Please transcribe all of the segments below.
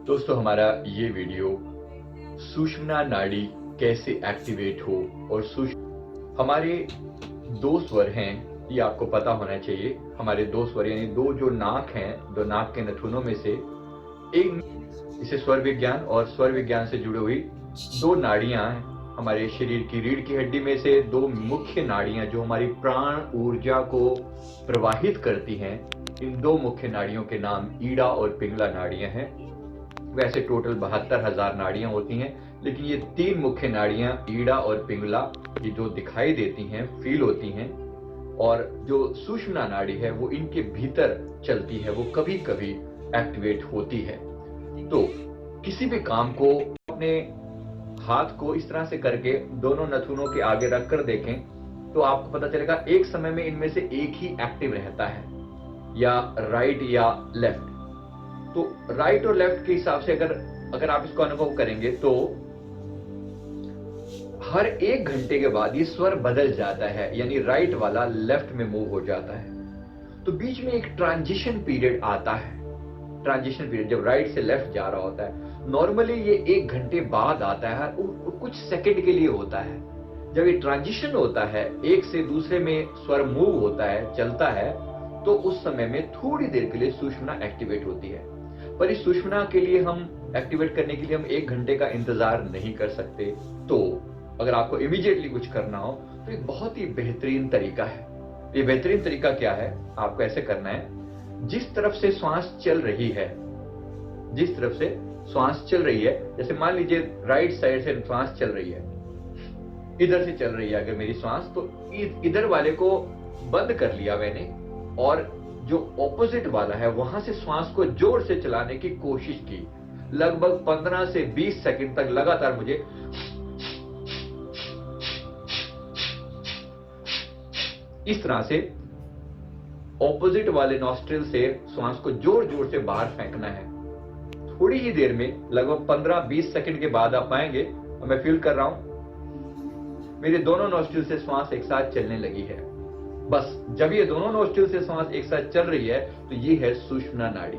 दोस्तों, हमारा ये वीडियो सुषुम्ना नाड़ी कैसे एक्टिवेट हो और हमारे दो स्वर हैं, ये आपको पता होना चाहिए। हमारे दो स्वर यानी दो जो नाक हैं, दो नाक के नथुनों में से एक, इसे स्वर विज्ञान और स्वर विज्ञान से जुड़ी हुई दो नाड़ियां हैं। हमारे शरीर की रीढ़ की हड्डी में से दो मुख्य नाड़ियां जो हमारी प्राण ऊर्जा को प्रवाहित करती हैं, इन दो मुख्य नाड़ियों के नाम ईड़ा और पिंगला नाड़ियां हैं। वैसे टोटल 72,000 नाड़ियां होती हैं, लेकिन ये तीन मुख्य नाड़ियां ईड़ा और पिंगला, ये जो दिखाई देती हैं, फील होती हैं, और जो सुषुम्ना नाड़ी है वो इनके भीतर चलती है, वो कभी कभी एक्टिवेट होती है। तो किसी भी काम को अपने हाथ को इस तरह से करके दोनों नथुनों के आगे रखकर देखें तो आपको पता चलेगा एक समय में इनमें से एक ही एक्टिव रहता है, या राइट या लेफ्ट। तो राइट और लेफ्ट के हिसाब से अगर अगर आप इसको अनुभव करेंगे तो हर 1 घंटे के बाद ये स्वर बदल जाता है, यानी राइट वाला लेफ्ट में मूव हो जाता है। तो बीच में एक ट्रांजिशन पीरियड आता है। ट्रांजिशन पीरियड जब राइट से लेफ्ट जा रहा होता है, नॉर्मली ये 1 घंटे बाद आता है, कुछ सेकंड के लिए होता है। जब ये ट्रांजिशन होता है, एक से दूसरे में स्वर मूव होता है, चलता है, तो उस समय में थोड़ी देर के लिए सुषुम्ना एक्टिवेट होती है। पर इस सुषुम्ना के लिए हम एक्टिवेट करने के लिए हम 1 घंटे का इंतजार नहीं कर सकते। तो अगर आपको इमीडिएटली कुछ करना हो तो एक बहुत ही बेहतरीन तरीका है। ये बेहतरीन तरीका क्या है? आपको ऐसे करना है, जिस तरफ से श्वास चल रही है, जिस तरफ से श्वास चल रही है, जैसे मान लीजिए राइट साइड से श्वास चल रही है, इधर से चल रही है अगर मेरी श्वास, तो इधर वाले को बंद कर लिया मैंने, और जो ऑपोजिट वाला है वहां से श्वास को जोर से चलाने की कोशिश की। लगभग 15 से 20 सेकंड तक लगातार मुझे इस तरह से ऑपोजिट वाले नॉस्ट्रिल से श्वास को जोर जोर से बाहर फेंकना है। थोड़ी ही देर में, लगभग 15-20 सेकंड के बाद आप पाएंगे, और मैं फील कर रहा हूं, मेरे दोनों नॉस्ट्रिल से श्वास एक साथ चलने लगी है। बस जब ये दोनों नॉस्ट्रिल से श्वास एक साथ चल रही है तो ये है सुषुम्ना नाड़ी।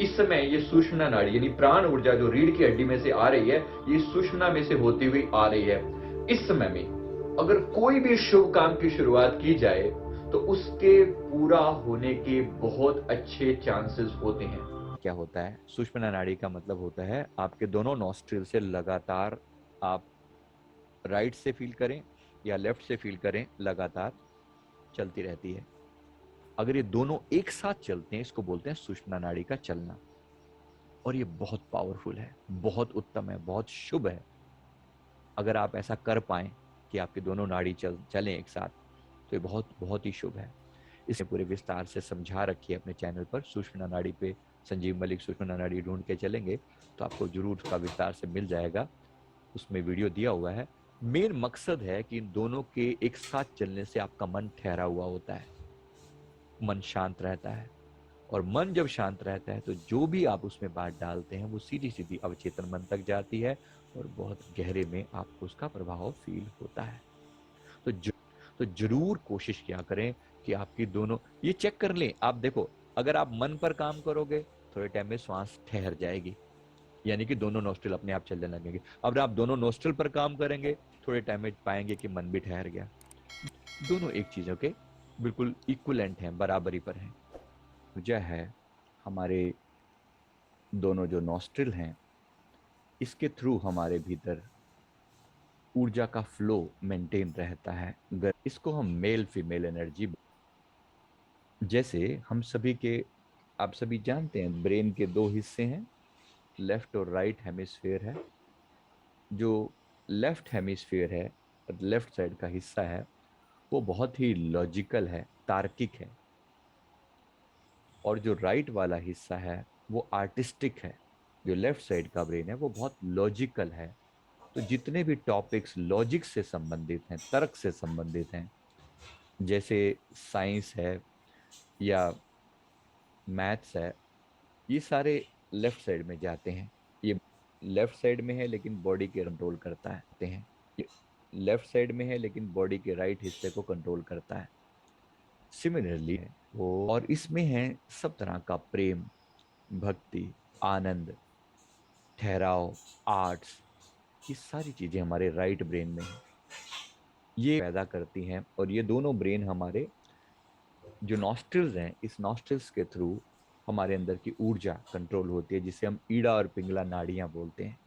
इस समय ये सुषुम्ना नाड़ी यानी प्राण ऊर्जा जो रीढ़ की हड्डी में से आ रही है, ये सुषुम्ना में से होती हुई आ रही है। इस समय में अगर कोई भी शुभ काम की शुरुआत की जाए तो उसके पूरा होने के बहुत अच्छे चांसेस होते हैं। क्या होता है? सुषुम्ना नाड़ी का मतलब होता है आपके दोनों नॉस्ट्रिल से लगातार, आप राइट से फील करें या लेफ्ट से फील करें, लगातार चलती रहती है। अगर ये दोनों एक साथ चलते हैं, इसको बोलते हैं सुषुम्ना नाड़ी का चलना। और ये बहुत पावरफुल है, बहुत उत्तम है, बहुत शुभ है। अगर आप ऐसा कर पाए कि आपके दोनों नाड़ी चलें एक साथ, तो ये बहुत बहुत ही शुभ है। इसे पूरे विस्तार से समझा रखी है अपने चैनल पर। सुषुम्ना नाड़ी पे संजीव मलिक सुषुम्ना नाड़ी ढूंढ के चलेंगे तो आपको जरूर उसका विस्तार से मिल जाएगा, उसमें वीडियो दिया हुआ है। मेन मकसद है कि इन दोनों के एक साथ चलने से आपका मन ठहरा हुआ होता है, मन शांत रहता है। और मन जब शांत रहता है तो जो भी आप उसमें बात डालते हैं वो सीधी सीधी अवचेतन मन तक जाती है, और बहुत गहरे में आपको उसका प्रभाव फील होता है। तो तो जरूर कोशिश किया करें कि आपकी दोनों, ये चेक कर लें। आप देखो, अगर आप मन पर काम करोगे, थोड़े टाइम में श्वास ठहर जाएगी, यानी कि दोनों नोस्ट्रल अपने आप चलने लगेंगे। अब आप दोनों नोस्ट्रल पर काम करेंगे, थोड़े टाइम में पाएंगे कि मन भी ठहर गया। दोनों एक चीजों के बिल्कुल इक्वलेंट हैं, बराबरी पर हैं। वजह है हमारे दोनों जो नोस्ट्रल हैं, इसके थ्रू हमारे भीतर ऊर्जा का फ्लो मेंटेन रहता है। इसको हम मेल फीमेल एनर्जी, जैसे हम सभी के, आप सभी जानते हैं ब्रेन के दो हिस्से हैं, लेफ्ट और राइट हेमिस्फीयर है। जो लेफ्ट हेमिस्फीयर है, लेफ्ट साइड का हिस्सा है, वो बहुत ही लॉजिकल है, तार्किक है। और जो राइट वाला हिस्सा है वो आर्टिस्टिक है। जो लेफ्ट साइड का ब्रेन है वो बहुत लॉजिकल है। तो जितने भी टॉपिक्स लॉजिक से संबंधित हैं, तर्क से संबंधित हैं, जैसे साइंस है या मैथ्स है, ये सारे लेफ्ट साइड में जाते हैं। ये लेफ्ट साइड में है लेकिन बॉडी के कंट्रोल करता है। ये लेफ्ट साइड में है लेकिन बॉडी के राइट हिस्से को कंट्रोल करता है। सिमिलरली है वो, और इसमें है सब तरह का प्रेम, भक्ति, आनंद, ठहराव, आर्ट्स, ये सारी चीजें हमारे राइट ब्रेन में है, ये पैदा करती हैं। और ये दोनों ब्रेन हमारे जो नॉस्ट्रिल्स हैं, इस नॉस्ट्रिल्स के थ्रू हमारे अंदर की ऊर्जा कंट्रोल होती है, जिसे हम ईड़ा और पिंगला नाड़ियां बोलते हैं।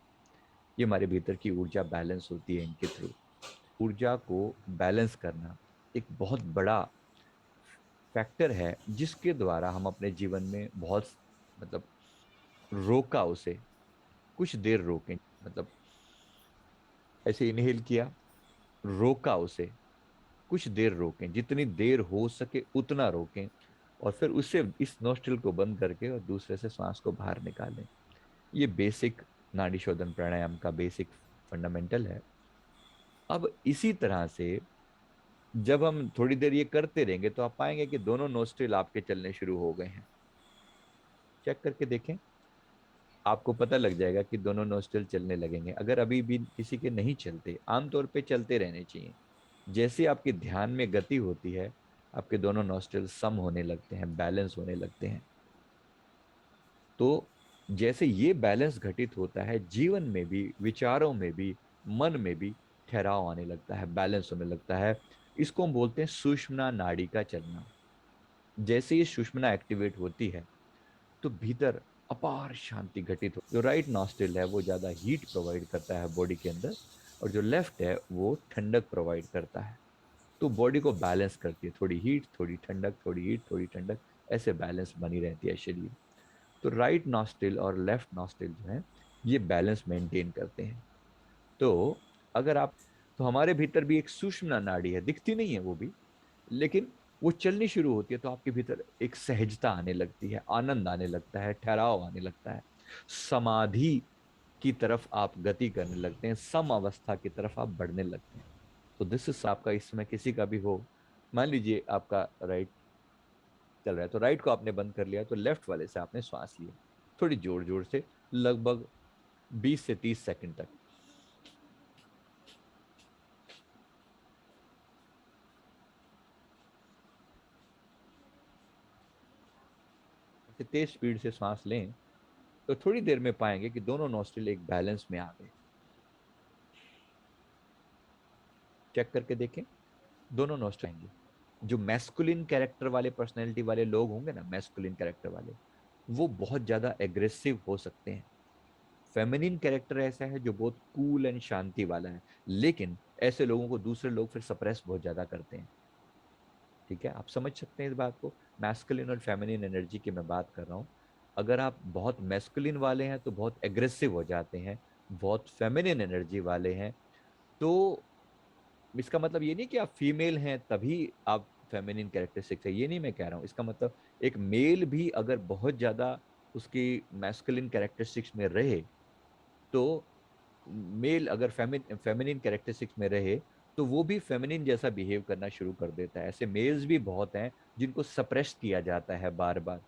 ये हमारे भीतर की ऊर्जा बैलेंस होती है इनके थ्रू। ऊर्जा को बैलेंस करना एक बहुत बड़ा फैक्टर है, जिसके द्वारा हम अपने जीवन में बहुत मतलब रोका उसे, कुछ देर रोकें, मतलब ऐसे इनहेल किया, रोका उसे, कुछ देर रोकें, जितनी देर हो सके उतना रोकें, और फिर उससे इस नोस्ट्रल को बंद करके और दूसरे से सांस को बाहर निकालें। ये बेसिक नाड़ी शोधन प्राणायाम का बेसिक फंडामेंटल है। अब इसी तरह से जब हम थोड़ी देर ये करते रहेंगे तो आप पाएंगे कि दोनों नोस्ट्रिल आपके चलने शुरू हो गए हैं। चेक करके देखें, आपको पता लग जाएगा कि दोनों नोस्ट्रिल चलने लगेंगे। अगर अभी भी किसी के नहीं चलते, आमतौर पे चलते रहने चाहिए। जैसे आपके ध्यान में गति होती है, आपके दोनों नोस्ट्रिल सम होने लगते हैं, बैलेंस होने लगते हैं। तो जैसे ये बैलेंस घटित होता है, जीवन में भी, विचारों में भी, मन में भी ठहराव आने लगता है, बैलेंस होने लगता है। इसको हम बोलते हैं सुषुम्ना नाड़ी का चलना। जैसे ये सुषुम्ना एक्टिवेट होती है तो भीतर अपार शांति घटित हो। जो राइट नॉस्ट्रिल है वो ज्यादा हीट प्रोवाइड करता है बॉडी के अंदर, और जो लेफ्ट है वो ठंडक प्रोवाइड करता है। तो बॉडी को बैलेंस करती है, थोड़ी हीट थोड़ी ठंडक, थोड़ी हीट थोड़ी ठंडक, ऐसे बैलेंस बनी रहती है शरीर। तो राइट नॉस्ट्रिल और लेफ्ट नॉस्ट्रिल जो है ये बैलेंस मेंटेन करते हैं। तो अगर आप, तो हमारे भीतर भी एक सूक्ष्म नाड़ी है, दिखती नहीं है वो भी, लेकिन वो चलनी शुरू होती है तो आपके भीतर एक सहजता आने लगती है, आनंद आने लगता है, ठहराव आने लगता है, समाधि की तरफ आप गति करने लगते हैं, सम अवस्था की तरफ आप बढ़ने लगते हैं। तो दिस इज आपका इस समय किसी का भी हो, मान लीजिए आपका राइट चल रहा है, तो राइट को आपने बंद कर लिया, तो लेफ्ट वाले से आपने श्वास लिया थोड़ी जोर जोर से, लगभग 20 से 30 सेकंड तक। ऐसे तेज स्पीड से सांस लें तो थोड़ी देर में पाएंगे कि दोनों नॉस्ट्रिल एक बैलेंस में आ गए। चेक करके देखें, दोनों नॉस्ट्रिल आएंगे। जो मैस्कुलिन कैरेक्टर वाले पर्सनैलिटी वाले लोग होंगे ना, मैस्कुलिन कैरेक्टर वाले, वो बहुत ज्यादा एग्रेसिव हो सकते हैं। फेमिनिन कैरेक्टर ऐसा है जो बहुत कूल एंड शांति वाला है, लेकिन ऐसे लोगों को दूसरे लोग फिर सप्रेस बहुत ज्यादा करते हैं। ठीक है, आप समझ सकते हैं इस बात को। मैस्कुलिन और फेमिनिन एनर्जी की मैं बात कर रहा हूँ। अगर आप बहुत मैस्कुलिन वाले हैं तो बहुत एग्रेसिव हो जाते हैं, बहुत फेमिनिन एनर्जी वाले हैं तो इसका मतलब ये नहीं कि आप फीमेल हैं तभी आप फेमिनिन कैरेक्टरिस्टिक्स है, ये नहीं मैं कह रहा हूँ। इसका मतलब एक मेल भी अगर बहुत ज्यादा उसकी मैस्कुलिन कैरेक्टरिस्टिक्स में रहे, तो मेल अगर फेमिनिन कैरेक्टरिस्टिक्स में रहे तो वो भी फेमिनिन जैसा बिहेव करना शुरू कर देता है। ऐसे मेल्स भी बहुत हैं जिनको सप्रेस किया जाता है, बार बार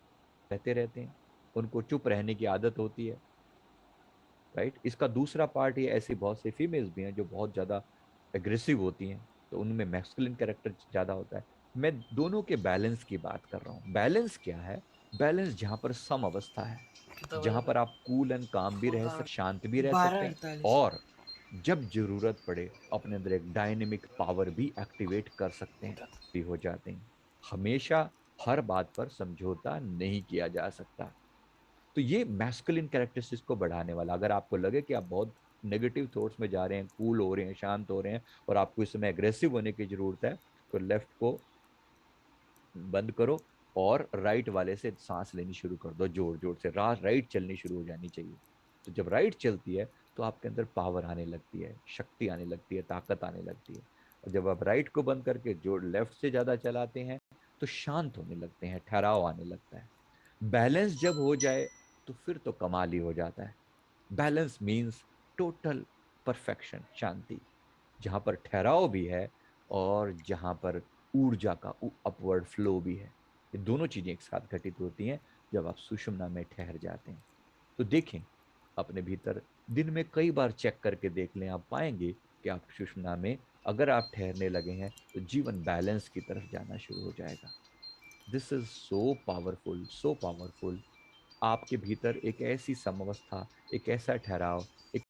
कहते रहते हैं, उनको चुप रहने की आदत होती है। राइट, इसका दूसरा पार्ट ये, ऐसी बहुत सी फीमेल्स भी हैं जो बहुत ज्यादा एग्रेसिव होती हैं, तो उनमें मैस्कुलिन कैरेक्टर ज्यादा होता है। मैं दोनों के बैलेंस की बात कर रहा हूँ। बैलेंस क्या है? बैलेंस जहां पर सम अवस्था है, कितना जहां बजा पर आप कूल एंड काम भी रह सकते, शांत भी रह सकते बारह हैं, अड़तालीस और जब जरूरत पड़े अपने अंदर एक डायनेमिक पावर भी एक्टिवेट कर सकते हैं, भी हो जाते हैं। हमेशा हर बात पर समझौता नहीं किया जा सकता। तो ये मैस्कुलिन कैरेक्टरिस्टिक्स को बढ़ाने वाला, अगर आपको लगे कि आप बहुत नेगेटिव थॉट्स में जा रहे हैं, कूल हो रहे हैं, शांत हो रहे हैं, और आपको इस समय एग्रेसिव होने की जरूरत है, तो लेफ्ट को बंद करो और राइट वाले से सांस लेनी शुरू कर दो, जोर जोर से राइट चलनी शुरू हो जानी चाहिए। तो जब राइट चलती है तो आपके अंदर पावर आने लगती है, शक्ति आने लगती है, ताकत आने लगती है। और जब आप राइट को बंद करके जो लेफ्ट से ज्यादा चलाते हैं तो शांत होने लगते हैं, ठहराव आने लगता है। बैलेंस जब हो जाए तो फिर तो कमाल ही हो जाता है। बैलेंस मीन्स टोटल परफेक्शन, शांति, जहां पर ठहराव भी है और जहां पर ऊर्जा का अपवर्ड फ्लो भी है। ये दोनों चीजें एक साथ घटित होती हैं जब आप सुषुम्ना में ठहर जाते हैं। तो देखें अपने भीतर, दिन में कई बार चेक करके देख लें, आप पाएंगे कि आप सुषुम्ना में अगर आप ठहरने लगे हैं तो जीवन बैलेंस की तरफ जाना शुरू हो जाएगा। This is so powerful, so powerful. आपके भीतर एक ऐसी समवस्था, एक ऐसा ठहराव, एक